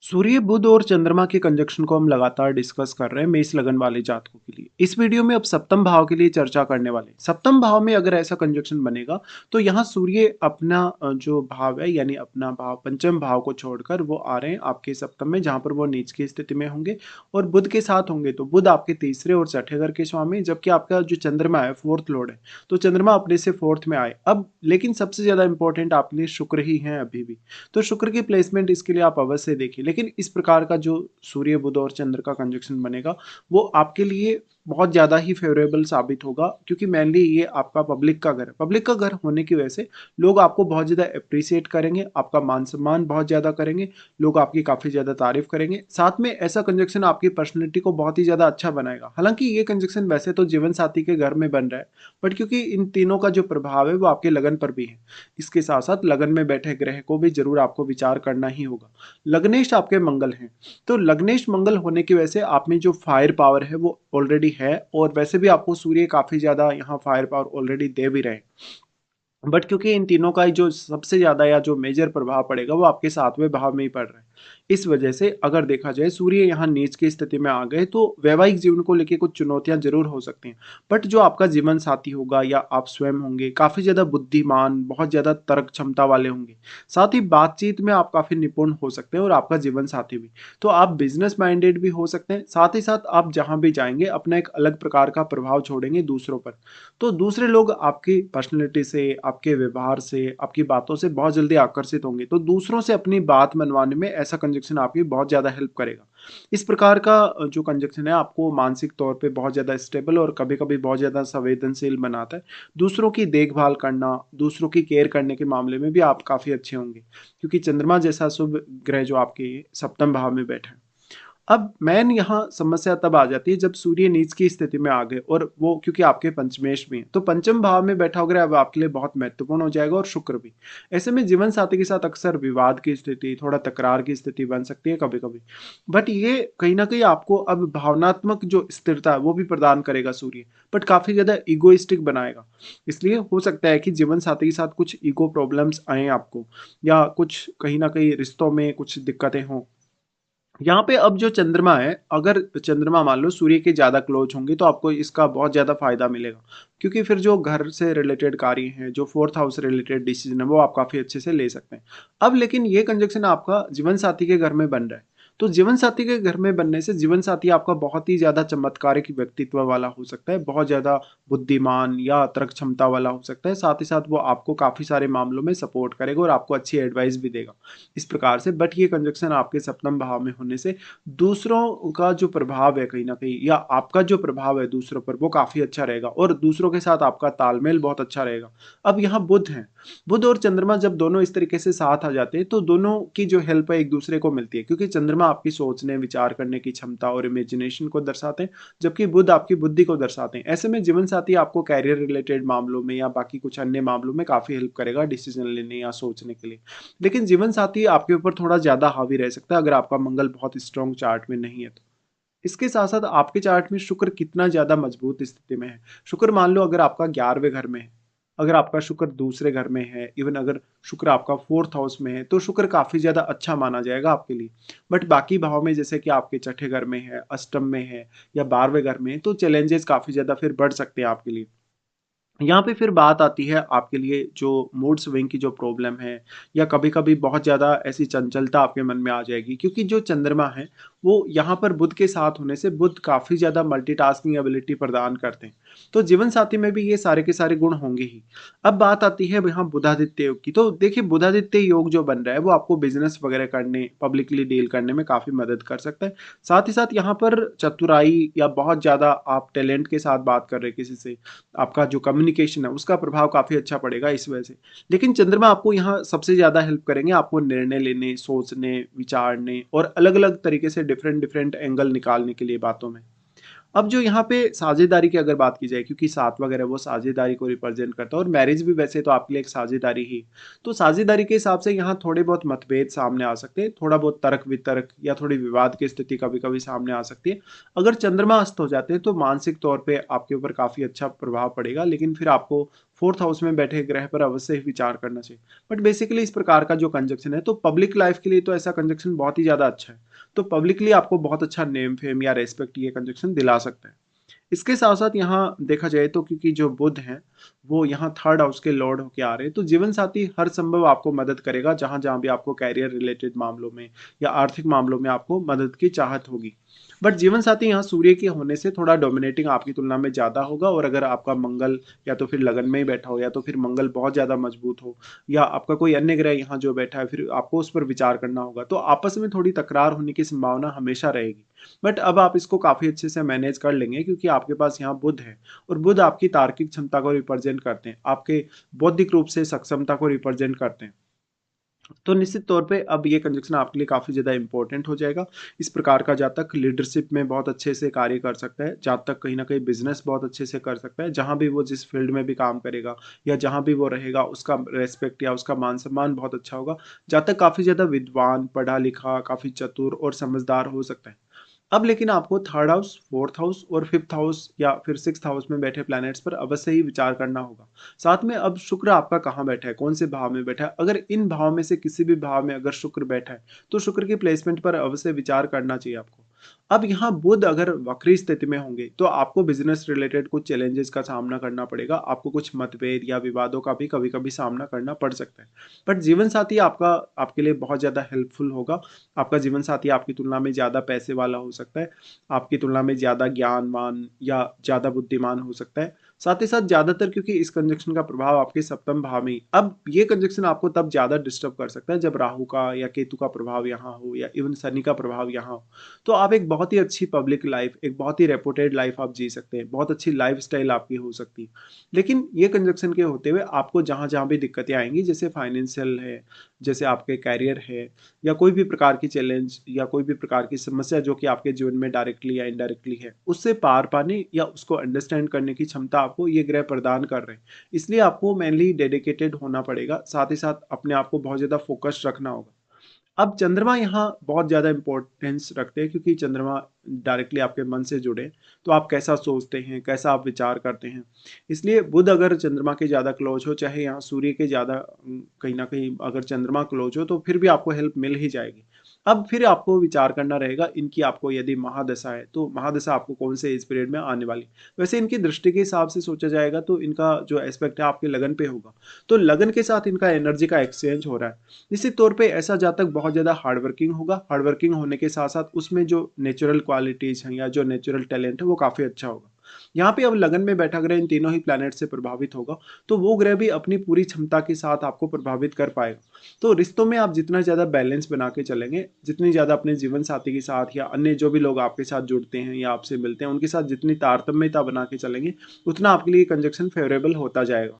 सूर्य, बुध और चंद्रमा के कंजक्शन को हम लगातार डिस्कस कर रहे हैं मेष लगन वाले जातकों के लिए। इस वीडियो में अब सप्तम भाव के लिए चर्चा करने वाले हैं। सप्तम भाव में अगर ऐसा कंजक्शन बनेगा तो यहाँ सूर्य अपना जो भाव है यानी अपना भाव पंचम भाव को छोड़कर वो आ रहे हैं आपके सप्तम में, जहाँ पर वो नीच की स्थिति में होंगे और बुध के साथ होंगे। तो बुध आपके तीसरे और छठे घर के स्वामी, जबकि आपका जो चंद्रमा है फोर्थ लॉर्ड है। तो चंद्रमा अपने से फोर्थ में आए अब, लेकिन सबसे ज्यादा इंपॉर्टेंट आपके लिए शुक्र ही है अभी भी। तो शुक्र की प्लेसमेंट इसके लिए आप अवश्य देखिए। लेकिन इस प्रकार का जो सूर्य, बुध और चंद्र का कंजक्शन बनेगा वो आपके लिए बहुत ज़्यादा ही फेवरेबल साबित होगा, क्योंकि मेनली ये आपका पब्लिक का घर है। पब्लिक का घर होने की वजह से लोग आपको बहुत ज़्यादा अप्रिसिएट करेंगे, आपका मान सम्मान बहुत ज़्यादा करेंगे, लोग आपकी काफ़ी ज़्यादा तारीफ करेंगे। साथ में ऐसा कंजक्शन आपकी पर्सनैलिटी को बहुत ही ज़्यादा अच्छा बनाएगा। हालांकि ये कंजक्शन वैसे तो जीवन साथी के घर में बन रहा है, बट क्योंकि इन तीनों का जो प्रभाव है वो आपके लगन पर भी है, इसके साथ साथ लगन में बैठे ग्रह को भी जरूर आपको विचार करना ही होगा। लग्नेश आपके मंगल हैं, तो लग्नेश मंगल होने की वजह से आप में जो फायर पावर है वो ऑलरेडी है, और वैसे भी आपको सूर्य काफी ज्यादा यहाँ फायर पावर ऑलरेडी दे भी रहे हैं। बट क्योंकि इन तीनों का ही जो सबसे ज्यादा या जो मेजर प्रभाव पड़ेगा वो आपके सातवें भाव में ही पड़ रहा है। इस वजह से अगर देखा जाए सूर्य यहाँ नीच की स्थिति में आ गए तो वैवाहिक जीवन को लेकर कुछ चुनौतियां जरूर हो सकती हैं। बट जो आपका जीवन साथी होगा या आप स्वयं होंगे काफी ज्यादा बुद्धिमान, बहुत ज्यादा तर्क क्षमता वाले होंगे। साथ ही बातचीत में आप काफी निपुण हो सकते हैं, और आपका जीवन साथी भी। तो आप बिजनेस माइंडेड भी हो सकते हैं। साथ ही साथ आप जहां भी जाएंगे अपना एक अलग प्रकार का प्रभाव छोड़ेंगे दूसरों पर। तो दूसरे लोग आपकी पर्सनैलिटी से, आपके व्यवहार से, आपकी बातों से बहुत जल्दी आकर्षित होंगे। तो दूसरों से अपनी बात मनवाने में ऐसा कंजक्शन आपकी बहुत ज़्यादा हेल्प करेगा। इस प्रकार का जो कंजक्शन है आपको मानसिक तौर पे बहुत ज़्यादा स्टेबल और कभी-कभी बहुत ज़्यादा संवेदनशील बनाता है। दूसरों की देखभाल करना, दूसरों की केयर करने के मामले में भी आप काफ़ी अच्छे होंगे, क्योंकि चंद्रमा जैसा शुभ ग्रह जो आपके सप्तम भाव में बैठा है। अब मेन यहाँ समस्या तब आ जाती है जब सूर्य नीच की स्थिति में आ गए, और वो क्योंकि आपके पंचमेश में है तो पंचम भाव में बैठा होगा, अब आपके लिए बहुत महत्वपूर्ण हो जाएगा, और शुक्र भी। ऐसे में जीवन साथी के साथ अक्सर विवाद की स्थिति, थोड़ा तकरार की स्थिति बन सकती है कभी कभी। बट ये कहीं ना कहीं आपको अब भावनात्मक जो स्थिरता है वो भी प्रदान करेगा सूर्य, बट काफी ज्यादा इगोइस्टिक बनाएगा। इसलिए हो सकता है कि जीवन साथी के साथ कुछ ईगो प्रॉब्लम्स आए आपको, या कुछ कहीं ना कहीं रिश्तों में कुछ दिक्कतें हों। यहाँ पे अब जो चंद्रमा है, अगर चंद्रमा मान लो सूर्य के ज्यादा क्लोज होंगे तो आपको इसका बहुत ज्यादा फायदा मिलेगा, क्योंकि फिर जो घर से रिलेटेड कार्य हैं, जो फोर्थ हाउस रिलेटेड डिसीजन है वो आप काफी अच्छे से ले सकते हैं। अब लेकिन ये कंजक्शन आपका जीवन साथी के घर में बन रहा है। तो जीवन साथी के घर में बनने से जीवन साथी आपका बहुत ही ज्यादा चमत्कारिक व्यक्तित्व वाला हो सकता है, बहुत ज्यादा बुद्धिमान या तर्क क्षमता वाला हो सकता है। साथ ही साथ वो आपको काफी सारे मामलों में सपोर्ट करेगा और आपको अच्छी एडवाइस भी देगा इस प्रकार से। बट ये कंजक्शन आपके सप्तम भाव में होने से दूसरों का जो प्रभाव है कहीं ना कहीं, या आपका जो प्रभाव है दूसरों पर, वो काफी अच्छा रहेगा, और दूसरों के साथ आपका तालमेल बहुत अच्छा रहेगा। अब यहाँ बुध है, बुध और चंद्रमा जब दोनों इस तरीके से साथ आ जाते हैं तो दोनों की जो हेल्प है एक दूसरे को मिलती है, क्योंकि चंद्रमा आपकी सोचने विचार करने की क्षमता और इमेजिनेशन को दर्शाते हैं, जबकि बुध आपकी बुद्धि को दर्शाते हैं। ऐसे में जीवन साथी आपको कैरियर रिलेटेड मामलों में या बाकी कुछ अन्य मामलों में काफी हेल्प करेगा डिसीजन लेने या सोचने के लिए। लेकिन जीवन साथी आपके ऊपर थोड़ा ज्यादा हावी रह सकता है अगर आपका मंगल बहुत स्ट्रॉन्ग चार्ट में नहीं है तो। इसके साथ साथ आपके चार्ट में शुक्र कितना ज्यादा मजबूत स्थिति में है। शुक्र मान लो अगर आपका 11वें घर में है, अगर आपका शुक्र दूसरे घर में है, इवन अगर शुक्र आपका फोर्थ हाउस में है, तो शुक्र काफी ज्यादा अच्छा माना जाएगा आपके लिए। बट बाकी भाव में जैसे कि आपके छठे घर में है, अष्टम में है, या 12वें घर में है, तो चैलेंजेस काफी ज्यादा फिर बढ़ सकते हैं आपके लिए। यहाँ पे फिर बात आती है आपके लिए जो मूड स्विंग की जो प्रॉब्लम है, या कभी कभी बहुत ज़्यादा ऐसी चंचलता आपके मन में आ जाएगी, क्योंकि जो चंद्रमा है वो यहाँ पर बुध के साथ होने से बुध काफ़ी ज़्यादा मल्टीटास्किंग एबिलिटी प्रदान करते हैं। तो जीवन साथी में भी ये सारे के सारे गुण होंगे ही। अब बात आती है यहाँ बुधादित्य योग की। तो देखिए बुधादित्य योग जो बन रहा है वो आपको बिजनेस वगैरह करने, पब्लिकली डील करने में काफ़ी मदद कर सकता है। साथ ही साथ यहाँ पर चतुराई, या बहुत ज़्यादा आप टैलेंट के साथ बात कर रहे हैं किसी से, आपका जो कम्युनिकेशन है उसका प्रभाव काफ़ी अच्छा पड़ेगा इस वजह से। लेकिन चंद्रमा आपको यहाँ सबसे ज़्यादा हेल्प करेंगे, आपको निर्णय लेने, सोचने, विचारने और अलग-अलग तरीके से डिफरेंट डिफरेंट एंगल निकालने के लिए बातों में। अब जो यहाँ पे साझेदारी की अगर बात की जाए, क्योंकि साथ वगैरह वो साझेदारी को रिप्रेजेंट करता है, और मैरिज भी वैसे तो आपके लिए एक साझेदारी ही। तो साझेदारी के हिसाब से यहाँ थोड़े बहुत मतभेद सामने आ सकते हैं, थोड़ा बहुत तर्क वितर्क या थोड़ी विवाद की स्थिति कभी कभी सामने आ सकती है। अगर चंद्रमा अस्त हो जाते हैं तो मानसिक तौर पे आपके ऊपर काफी अच्छा प्रभाव पड़ेगा, लेकिन फिर आपको 4th हाउस में बैठे ग्रह पर अवश्य ही विचार करना चाहिए। बट बेसिकली इस प्रकार का जो कंजक्शन है, तो पब्लिक लाइफ के लिए तो ऐसा कंजक्शन बहुत ही ज़्यादा अच्छा है। तो पब्लिकली आपको बहुत अच्छा नेम फेम या रेस्पेक्ट ये कंजक्शन दिला सकता है। इसके साथ-साथ यहाँ देखा जाए तो क्योंकि जो बुध हैं, वो यहाँ 3rd हाउस के लॉर्ड होके आ रहे हैं, तो जीवन साथी हर संभव आपको मदद करेगा, जहाँ-जहाँ भी आपको करियर रिलेटेड मामलों में या आर्थिक मामलों में आपको मदद की चाहत होगी। बट जीवन साथी यहाँ सूर्य के होने से थोड़ा डोमिनेटिंग आपकी तुलना में ज़्यादा होगा, और अगर आपका मंगल या तो फिर लगन में ही बैठा हो, या तो फिर मंगल बहुत ज़्यादा मजबूत हो, या आपका कोई अन्य ग्रह यहाँ जो बैठा है, फिर आपको उस पर विचार करना होगा। तो आपस में थोड़ी तकरार होने की संभावना हमेशा रहेगी। बट अब आप इसको काफ़ी अच्छे से मैनेज कर लेंगे, क्योंकि आपके पास यहाँ बुध है, और बुध आपकी तार्किक क्षमता को रिप्रेजेंट करते हैं, आपके बौद्धिक रूप से सक्षमता को रिप्रेजेंट करते हैं। तो निश्चित तौर पे अब ये कंजक्शन आपके लिए काफ़ी ज़्यादा इंपॉर्टेंट हो जाएगा। इस प्रकार का जातक लीडरशिप में बहुत अच्छे से कार्य कर सकता है, जातक कहीं न कहीं बिज़नेस बहुत अच्छे से कर सकता है, जहाँ भी वो जिस फील्ड में भी काम करेगा या जहाँ भी वो रहेगा, उसका रिस्पेक्ट या उसका मान-सम्मान बहुत अच्छा होगा। जातक काफ़ी ज़्यादा विद्वान, पढ़ा-लिखा, काफ़ी चतुर और समझदार हो सकता है। अब लेकिन आपको 3rd हाउस, 4th हाउस और 5th हाउस या फिर 6th हाउस में बैठे प्लैनेट्स पर अवश्य ही विचार करना होगा। साथ में अब शुक्र आपका कहाँ बैठा है, कौन से भाव में बैठा है? अगर इन भाव में से किसी भी भाव में अगर शुक्र बैठा है, तो शुक्र की प्लेसमेंट पर अवश्य विचार करना चाहिए आपको। अब यहाँ बुध अगर वक्री स्थिति में होंगे, तो आपको बिज़नेस रिलेटेड कुछ चैलेंजेस का सामना करना पड़ेगा। आपको कुछ मतभेद या विवादों का भी कभी-कभी सामना करना पड़ सकता है। बट जीवन साथी आपका आपके लिए बहुत ज़्यादा हेल्पफुल होगा। आपका जीवन साथी आपकी तुलना में ज़्यादा पैसे वाला हो सकता है, आपकी तुलना में ज़्यादा ज्ञानवान या ज़्यादा बुद्धिमान हो सकता है। साथ ही साथ ज़्यादातर क्योंकि इस कंजंक्शन का प्रभाव आपके सप्तम भाव में ही, अब ये कंजंक्शन आपको तब ज़्यादा डिस्टर्ब कर सकता है जब राहु का या केतु का प्रभाव यहाँ हो, या इवन शनि का प्रभाव यहाँ हो। तो आप एक बहुत ही अच्छी पब्लिक लाइफ, एक बहुत ही रेपुटेड लाइफ आप जी सकते हैं, बहुत अच्छी लाइफ़स्टाइल आपकी हो सकती है। लेकिन ये कंजंक्शन के होते हुए आपको जहाँ-जहाँ भी दिक्कतें आएँगी, जैसे फाइनेंशियल है, जैसे आपके करियर है, या कोई भी प्रकार की चैलेंज या कोई भी प्रकार की समस्या जो कि आपके जीवन में डायरेक्टली या इनडायरेक्टली है, उससे पार पाने या उसको अंडरस्टैंड करने की क्षमता आपको ये ग्रह प्रदान कर रहे हैं। इसलिए आपको मेनली डेडिकेटेड होना पड़ेगा, साथ ही साथ अपने आप को बहुत ज़्यादा फ़ोकस्ड रखना होगा। अब चंद्रमा यहाँ बहुत ज़्यादा इम्पोर्टेंस रखते हैं, क्योंकि चंद्रमा डायरेक्टली आपके मन से जुड़े हैं, तो आप कैसा सोचते हैं, कैसा आप विचार करते हैं। इसलिए बुध अगर चंद्रमा के ज़्यादा क्लोज हो, चाहे यहाँ सूर्य के ज़्यादा कहीं न कहीं अगर चंद्रमा क्लोज हो, तो फिर भी आपको हेल्प मिल ही जाएगी। अब फिर आपको विचार करना रहेगा, इनकी आपको यदि महादशा है, तो महादशा आपको कौन से एज पीरियड में आने वाली। वैसे इनकी दृष्टि के हिसाब से सोचा जाएगा तो इनका जो एस्पेक्ट है आपके लगन पे होगा। तो लगन के साथ इनका एनर्जी का एक्सचेंज हो रहा है। निश्चित तौर पे ऐसा जातक बहुत ज़्यादा हार्ड वर्किंग होगा। हार्ड वर्किंग होने के साथ-साथ उसमें जो नेचुरल क्वालिटीज़ हैं या जो नेचुरल टैलेंट है वो काफ़ी अच्छा होगा। यहाँ पे अब लगन में बैठा ग्रह इन तीनों ही प्लैनेट से प्रभावित होगा, तो वो ग्रह भी अपनी पूरी क्षमता के साथ आपको प्रभावित कर पाएगा। तो रिश्तों में आप जितना ज़्यादा बैलेंस बना के चलेंगे, जितनी ज़्यादा अपने जीवन साथी के साथ या अन्य जो भी लोग आपके साथ जुड़ते हैं या आपसे मिलते हैं, उनके साथ जितनी तारतम्यता बना के चलेंगे, उतना आपके लिए कंजंक्शन फेवरेबल होता जाएगा।